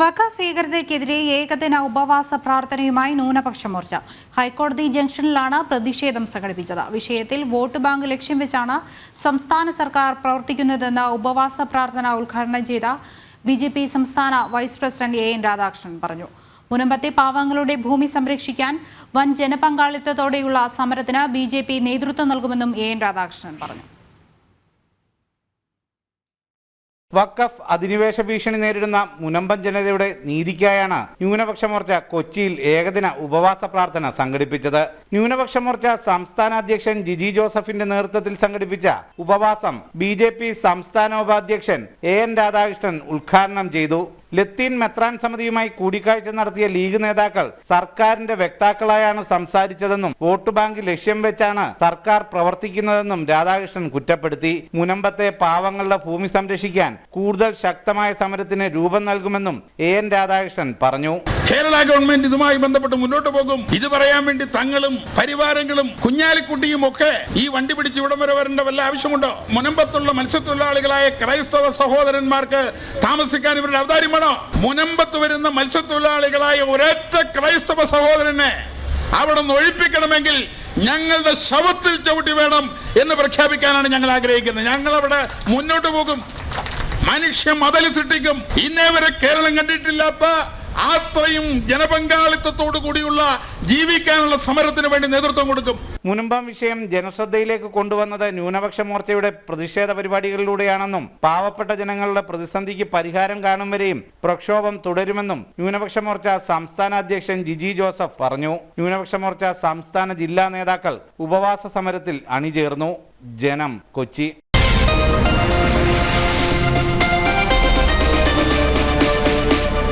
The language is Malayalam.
വഖഫ് ഭീകരതയ്ക്കെതിരെ ഏകദിന ഉപവാസ പ്രാർത്ഥനയുമായി ന്യൂനപക്ഷ മോർച്ച ഹൈക്കോടതി ജംഗ്ഷനിലാണ് പ്രതിഷേധം സംഘടിപ്പിച്ചത്. വിഷയത്തിൽ വോട്ട് ബാങ്ക് ലക്ഷ്യം വെച്ചാണ് സംസ്ഥാന സർക്കാർ പ്രവർത്തിക്കുന്നതെന്ന് ഉപവാസ പ്രാർത്ഥന ഉദ്ഘാടനം ചെയ്ത BJP സംസ്ഥാന വൈസ് പ്രസിഡന്റ് AN രാധാകൃഷ്ണൻ പറഞ്ഞു. മുനമ്പത്തെ പാവങ്ങളുടെ ഭൂമി സംരക്ഷിക്കാൻ വൻ ജനപങ്കാളിത്തത്തോടെയുള്ള സമരത്തിന് BJP നേതൃത്വം നൽകുമെന്നും AN രാധാകൃഷ്ണൻ പറഞ്ഞു. വഖഫ് അധിനിവേശ ഭീഷണി നേരിടുന്ന മുനമ്പൻ ജനതയുടെ നീതിക്കായാണ് ന്യൂനപക്ഷ മോർച്ച കൊച്ചിയിൽ ഏകദിന ഉപവാസ പ്രാർത്ഥന സംഘടിപ്പിച്ചത്. ന്യൂനപക്ഷ മോർച്ച സംസ്ഥാന അധ്യക്ഷൻ ജിജി ജോസഫിന്റെ നേതൃത്വത്തിൽ സംഘടിപ്പിച്ച ഉപവാസം BJP സംസ്ഥാന ഉപാധ്യക്ഷൻ AN രാധാകൃഷ്ണൻ ഉദ്ഘാടനം ചെയ്തു. ലത്തീൻ മെത്രാൻ സമിതിയുമായി കൂടിക്കാഴ്ച നടത്തിയ ലീഗ് നേതാക്കൾ സർക്കാരിന്റെ വക്താക്കളായാണ് സംസാരിച്ചതെന്നും വോട്ട് ബാങ്ക് ലക്ഷ്യം വെച്ചാണ് സർക്കാർ പ്രവർത്തിക്കുന്നതെന്നും രാധാകൃഷ്ണൻ കുറ്റപ്പെടുത്തി. മുനമ്പത്തെ പാവങ്ങളുടെ ഭൂമി സംരക്ഷിക്കാൻ കൂടുതൽ ശക്തമായ സമരത്തിന് രൂപം നൽകുമെന്നും AN രാധാകൃഷ്ണൻ പറഞ്ഞു. കേരള ഗവൺമെന്റ് ഇതുമായി ബന്ധപ്പെട്ട് മുന്നോട്ട് പോകും. ഇത് പറയാൻ വേണ്ടി തങ്ങളും പരിവാരങ്ങളും കുഞ്ഞാലിക്കുട്ടിയും ഒക്കെ ഈ വണ്ടി പിടിച്ച് ഇവിടം വരെ വരേണ്ട വല്ല ആവശ്യമുണ്ടോ? മുനമ്പത്തുള്ള മത്സ്യത്തൊഴിലാളികളായ ക്രൈസ്തവ സഹോദരന്മാർക്ക് താമസിക്കാൻ ഇവരുടെ അവതാരമാണോ? മുനമ്പത്ത് വരുന്ന മത്സ്യത്തൊഴിലാളികളായ ഒരൊറ്റ ക്രൈസ്തവ സഹോദരനെ അവിടെ നിന്ന് ഒഴിപ്പിക്കണമെങ്കിൽ ഞങ്ങളുടെ ശവത്തിൽ ചവിട്ടി വേണം എന്ന് പ്രഖ്യാപിക്കാനാണ് ഞങ്ങൾ ആഗ്രഹിക്കുന്നത്. ഞങ്ങൾ അവിടെ മുന്നോട്ട് പോകും. മനുഷ്യ മതൽ സൃഷ്ടിക്കും. ഇന്നേ വരെ കേരളം കണ്ടിട്ടില്ലാത്ത അത്രയും ജനപങ്കാളിത്തത്തോടു കൂടിയുള്ള ജീവിക്കാനുള്ള സമരത്തിന് വേണ്ടി നേതൃത്വം കൊടുക്കും. മുനമ്പം വിഷയം ജനശ്രദ്ധയിലേക്ക് കൊണ്ടുവന്നത് ന്യൂനപക്ഷ മോർച്ചയുടെ പ്രതിഷേധ പരിപാടികളിലൂടെയാണെന്നും പാവപ്പെട്ട ജനങ്ങളുടെ പ്രതിസന്ധിക്ക് പരിഹാരം കാണും വരെയും പ്രക്ഷോഭം തുടരുമെന്നും ന്യൂനപക്ഷ മോർച്ച സംസ്ഥാന അധ്യക്ഷൻ ജിജി ജോസഫ് പറഞ്ഞു. ന്യൂനപക്ഷ മോർച്ച സംസ്ഥാന ജില്ലാ നേതാക്കൾ ഉപവാസ സമരത്തിൽ അണിചേർന്നു. ജനം, കൊച്ചി.